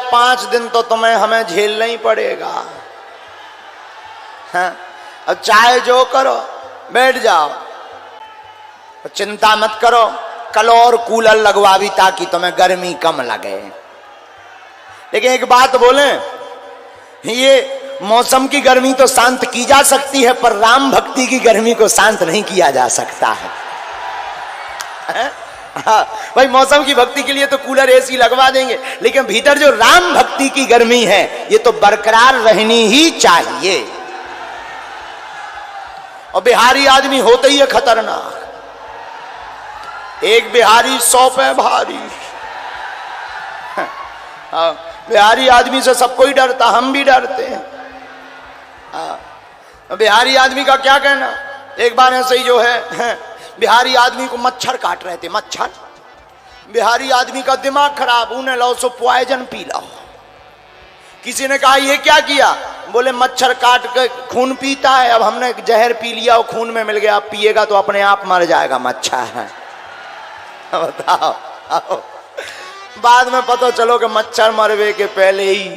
5 दिन तो तुम्हें हमें झेलना ही पड़ेगा। हाँ? अब चाहे जो करो, बैठ जाओ, चिंता मत करो, कल और कूलर लगवा भी ताकि तुम्हें गर्मी कम लगे। लेकिन एक बात बोले, ये मौसम की गर्मी तो शांत की जा सकती है, पर राम भक्ति की गर्मी को शांत नहीं किया जा सकता है। हाँ, भाई मौसम की भक्ति के लिए तो कूलर एसी लगवा देंगे, लेकिन भीतर जो राम भक्ति की गर्मी है ये तो बरकरार रहनी ही चाहिए। और बिहारी आदमी होते ही है खतरनाक। एक बिहारी 100 पे भारी। हाँ, बिहारी आदमी से सबको ही डरता, हम भी डरते हैं। हाँ, बिहारी आदमी का क्या कहना। एक बार ऐसे ही जो है बिहारी आदमी को मच्छर काट रहे थे, मच्छर। बिहारी आदमी का दिमाग खराब, उन्हें लो सो पॉइजन पी लो। किसी ने कहा ये क्या किया, बोले मच्छर काट के खून पीता है, अब हमने जहर पी लिया, वो खून में मिल गया, अब पिएगा तो अपने आप मर जाएगा मच्छर है। बताओ, आओ। बाद में पता चलो कि मच्छर मरवे के पहले ही।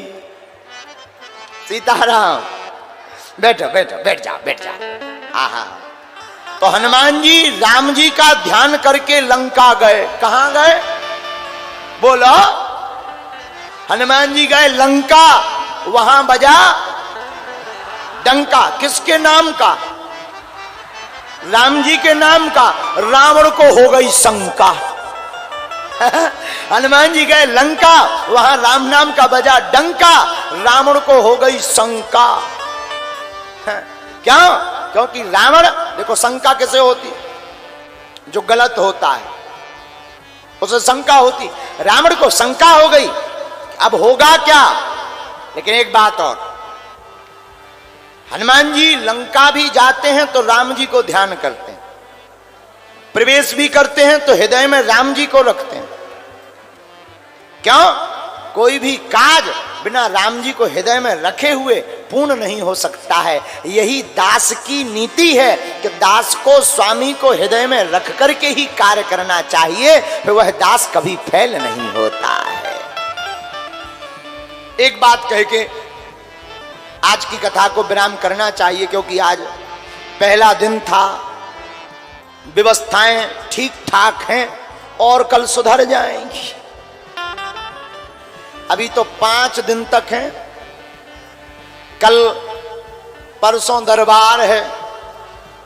सीताराम, बैठो बैठो, बैठ जाओ बैठ जाओ। आहा, तो हनुमान जी राम जी का ध्यान करके लंका गए। कहां गए बोलो। हनुमान जी गए लंका, वहां बजा डंका। किसके नाम का? राम जी के नाम का। रावण को हो गई शंका। हनुमान जी गए लंका, वहां राम नाम का बजा डंका, रावण को हो गई शंका। क्यों? क्योंकि रावण, देखो शंका कैसे होती, जो गलत होता है उसे शंका होती। रावण को शंका हो गई, अब होगा क्या। लेकिन एक बात और, हनुमान जी लंका भी जाते हैं तो राम जी को ध्यान करते हैं, प्रवेश भी करते हैं तो हृदय में राम जी को रखते हैं। क्यों? कोई भी काज बिना राम जी को हृदय में रखे हुए पूर्ण नहीं हो सकता है। यही दास की नीति है कि दास को स्वामी को हृदय में रख करके ही कार्य करना चाहिए, फिर वह दास कभी फेल नहीं होता है। एक बात कह के आज की कथा को विराम करना चाहिए, क्योंकि आज पहला दिन था, व्यवस्थाएं ठीक ठाक हैं और कल सुधर जाएंगी। अभी तो 5 दिन तक हैं, कल परसों दरबार है,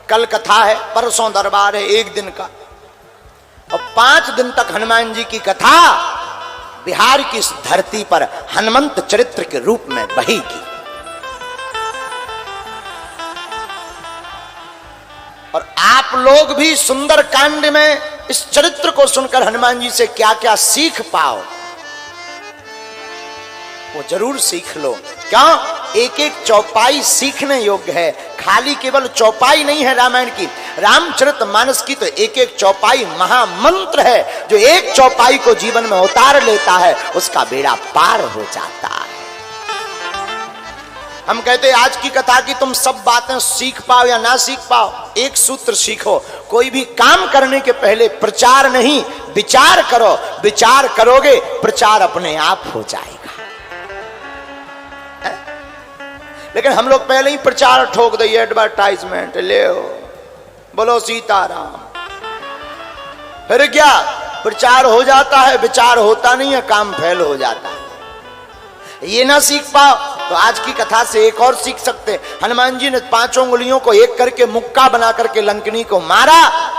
कल कथा है, परसों दरबार है, 1 दिन का। और 5 दिन तक हनुमान जी की कथा बिहार की इस धरती पर हनुमंत चरित्र के रूप में बहेगी। और आप लोग भी सुंदर कांड में इस चरित्र को सुनकर हनुमान जी से क्या क्या सीख पाओ, वो जरूर सीख लो। क्यों? एक एक चौपाई सीखने योग्य है, खाली केवल चौपाई नहीं है रामायण की। रामचरितमानस की तो एक एक चौपाई महामंत्र है, जो एक चौपाई को जीवन में उतार लेता है उसका बेड़ा पार हो जाता है। हम कहते हैं आज की कथा की तुम सब बातें सीख पाओ या ना सीख पाओ, एक सूत्र सीखो, कोई भी काम करने के पहले प्रचार नहीं विचार करो। विचार करोगे प्रचार अपने आप हो जाएगा। लेकिन हम लोग पहले ही प्रचार ठोक दिए, एडवर्टाइजमेंट ले बोलो सीताराम। फिर क्या प्रचार हो जाता है, विचार होता नहीं है, काम फेल हो जाता है। ये ना सीख पाओ तो आज की कथा से एक और सीख सकते। हनुमान जी ने 5 उंगलियों को एक करके मुक्का बना करके लंकनी को मारा,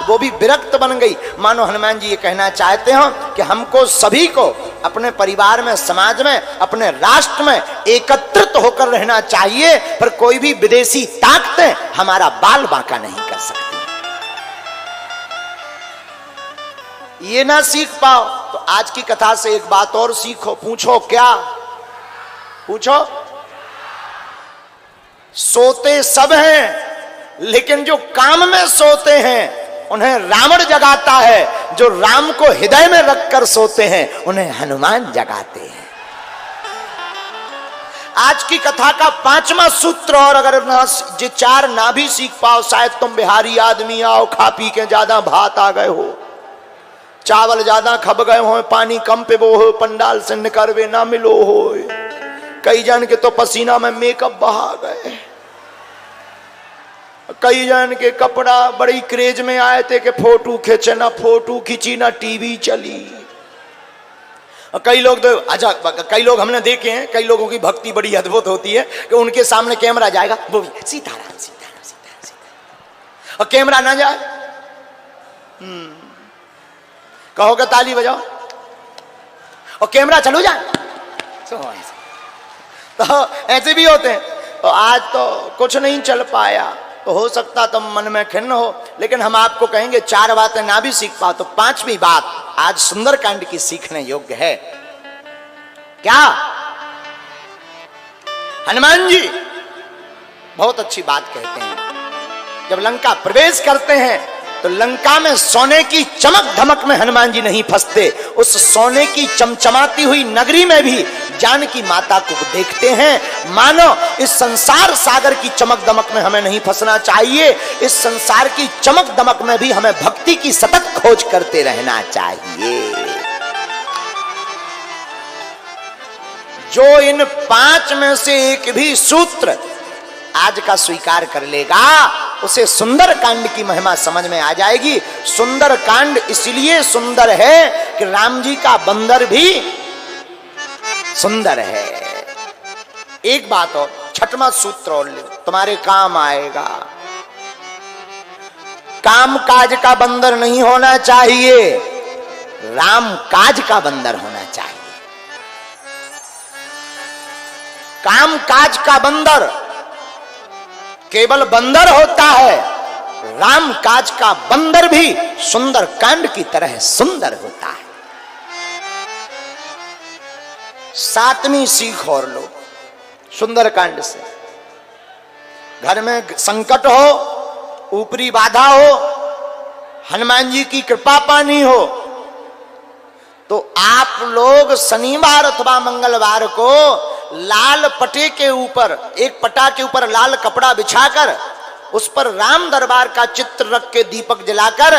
वो भी विरक्त बन गई। मानो हनुमान जी ये कहना चाहते हो कि हमको सभी को अपने परिवार में, समाज में, अपने राष्ट्र में एकत्रित होकर रहना चाहिए, पर कोई भी विदेशी ताकतें हमारा बाल बांका नहीं कर सकती। ये ना सीख पाओ तो आज की कथा से एक बात और सीखो। पूछो क्या? पूछो। सोते सब हैं, लेकिन जो काम में सोते हैं उन्हें रावण जगाता है, जो राम को हृदय में रखकर सोते हैं उन्हें हनुमान जगाते हैं। आज की कथा का 5वां सूत्र, और अगर ये 4 ना भी सीख पाओ, शायद तुम बिहारी आदमी आओ खा पी के ज्यादा भात आ गए हो, चावल ज्यादा खब गए हो, पानी कम पे वो हो, पंडाल से निकलवे ना मिलो हो। कई जन के तो पसीना में मेकअप बहा गए, कई जन के कपड़ा बड़ी क्रेज में आए थे कि फोटो खींचे, ना फोटो खींची ना टीवी चली। कई लोग तो अच्छा, कई लोग हमने देखे हैं, कई लोगों की भक्ति बड़ी अद्भुत होती है कि उनके सामने कैमरा जाएगा, वो सीताराम सीताराम सीताराम सीताराम, और कैमरा ना जाए कहोगे ताली बजाओ, और कैमरा चलो जाए, तो ऐसे भी होते हैं। तो आज तो कुछ नहीं चल पाया, तो हो सकता तुम मन में खिन्न हो, लेकिन हम आपको कहेंगे 4 बातें ना भी सीख पाओ तो 5वीं बात आज सुंदरकांड की सीखने योग्य है। क्या? हनुमान जी बहुत अच्छी बात कहते हैं। जब लंका प्रवेश करते हैं तो लंका में सोने की चमक धमक में हनुमान जी नहीं फंसते, उस सोने की चमचमाती हुई नगरी में भी जानकी माता को देखते हैं। मानो इस संसार सागर की चमक दमक में हमें नहीं फंसना चाहिए, इस संसार की चमक दमक में भी हमें भक्ति की सतत खोज करते रहना चाहिए। जो इन 5 में से एक भी सूत्र आज का स्वीकार कर लेगा उसे सुंदरकांड की महिमा समझ में आ जाएगी। सुंदरकांड इसलिए सुंदर है कि राम जी का बंदर भी सुंदर है। एक बात और, 6वां सूत्र और ले, तुम्हारे काम आएगा। काम काज का बंदर नहीं होना चाहिए, राम काज का बंदर होना चाहिए। काम काज का बंदर केवल बंदर होता है, राम काज का बंदर भी सुंदर कांड की तरह सुंदर होता है। 7वीं सीख और लो सुंदरकांड से। घर में संकट हो, ऊपरी बाधा हो, हनुमान जी की कृपा पानी हो, तो आप लोग शनिवार अथवा मंगलवार को लाल पटे के ऊपर, एक पटा के ऊपर लाल कपड़ा बिछाकर उस पर राम दरबार का चित्र रख के दीपक जलाकर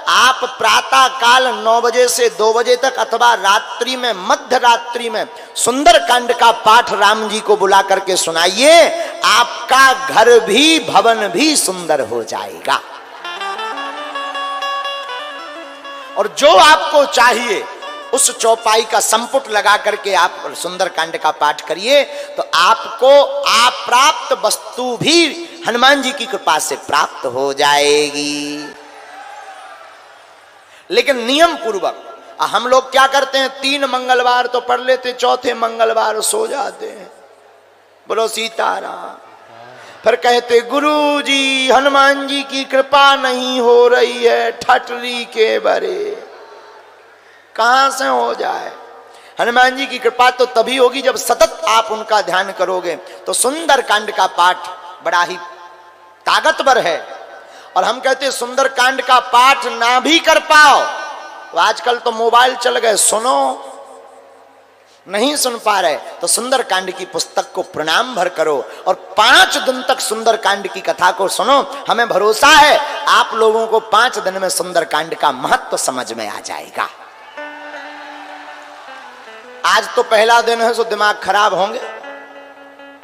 आप प्रातः काल 9 बजे से 2 बजे तक अथवा रात्रि में मध्य रात्रि में सुंदरकांड का पाठ राम जी को बुला करके सुनाइए। आपका घर भी भवन भी सुंदर हो जाएगा। और जो आपको चाहिए उस चौपाई का संपुट लगा करके आप सुंदरकांड का पाठ करिए तो आपको अप्राप्त वस्तु भी हनुमान जी की कृपा से प्राप्त हो जाएगी। लेकिन नियम पूर्वक हम लोग क्या करते हैं, 3 मंगलवार तो पढ़ लेते, 4थे मंगलवार सो जाते हैं। बोलो सीताराम। फिर कहते गुरु जी हनुमान जी की कृपा नहीं हो रही है, ठटरी के बरे। कहां से हो जाए? हनुमान जी की कृपा तो तभी होगी जब सतत आप उनका ध्यान करोगे। तो सुंदरकांड का पाठ बड़ा ही ताकतवर है। और हम कहते हैं सुंदरकांड का पाठ ना भी कर पाओ तो आजकल तो मोबाइल चल गए, सुनो, नहीं सुन पा रहे तो सुंदरकांड की पुस्तक को प्रणाम भर करो और 5 दिन तक सुंदरकांड की कथा को सुनो। हमें भरोसा है आप लोगों को 5 दिन में सुंदरकांड का महत्व समझ में आ जाएगा। आज तो पहला दिन है सो दिमाग खराब होंगे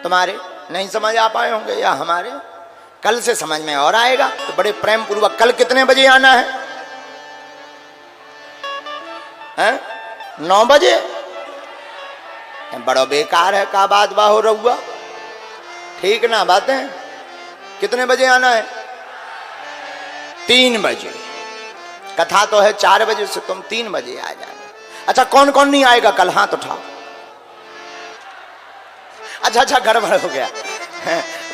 तुम्हारे, नहीं समझ आ पाए होंगे, या हमारे कल से समझ में और आएगा। तो बड़े प्रेम पूर्वक कल कितने बजे आना है? 9 बजे? बड़ा बेकार है का बात बाहो रहुआ, ठीक ना बातें। कितने बजे आना है? 3 बजे। कथा तो है 4 बजे से, तुम 3 बजे आ जाना। अच्छा कौन कौन नहीं आएगा कल? हाथ उठाओ। अच्छा गड़बड़ हो गया।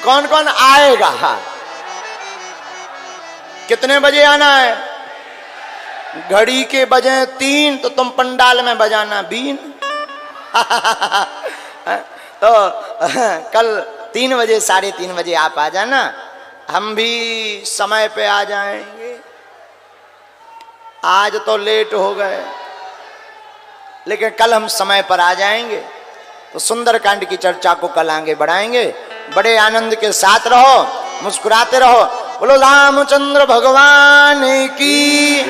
कौन कौन आएगा? हाँ, कितने बजे आना है? घड़ी के बजे 3 तो तुम पंडाल में बजाना बीन। तो कल 3 बजे 3:30 बजे आप आ जाना, हम भी समय पे आ जाएंगे। आज तो लेट हो गए लेकिन कल हम समय पर आ जाएंगे। तो सुंदरकांड की चर्चा को कल आगे बढ़ाएंगे। बड़े आनंद के साथ रहो, मुस्कुराते रहो। बोलो रामचंद्र भगवान की।